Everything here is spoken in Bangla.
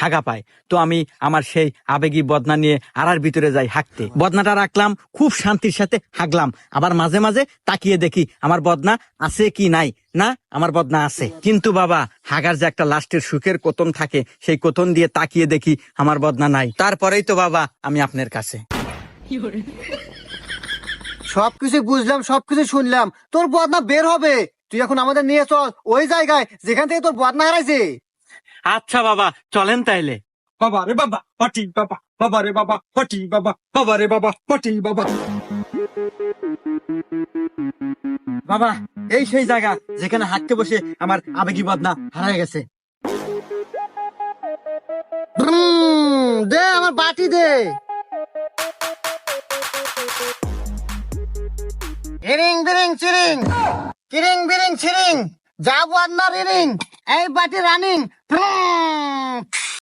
হাগা পায়। তো আমি আমার সেই আবেগী বদনা নিয়ে আড়ার ভিতরে যাই হাঁকতে। বদনাটা রাখলাম, খুব শান্তির সাথে হাগলাম। আবার মাঝে মাঝে তাকিয়ে দেখি আমার বদনা আছে কি নাই। না, আমার বদনা আছে। কিন্তু বাবা, হাগার যে একটা লাস্টের সুখের কোতন থাকে, সেই কোতন দিয়ে তাকিয়ে দেখি আমার বদনা নাই। তারপরেই তো বাবা আমি আপনার কাছে। সবকিছু বুঝলাম, সবকিছু শুনলাম, তোর বদনা বের হবে। তুই এখন আমাদের নিয়ে চল ওই জায়গায় যেখান থেকে তোর বদনা হারাইছে। আচ্ছা বাবা, চলেন তাইলে। বাবা রে বাবা পটি বাবা, বাবা রে বাবা পটি বাবা, বাবা রে বাবা পটি বাবা। বাবা, এই সেই জায়গা যেখানে হাঁটতে বসে আমার আবেগী বদনা হারায় গেছে। দে আমার বাটি দে। ইরিং বিরিং চিরিং, কিরিং বিরিং ছিরিং, যা বদনা রিরিং, এই বাটি রানিং।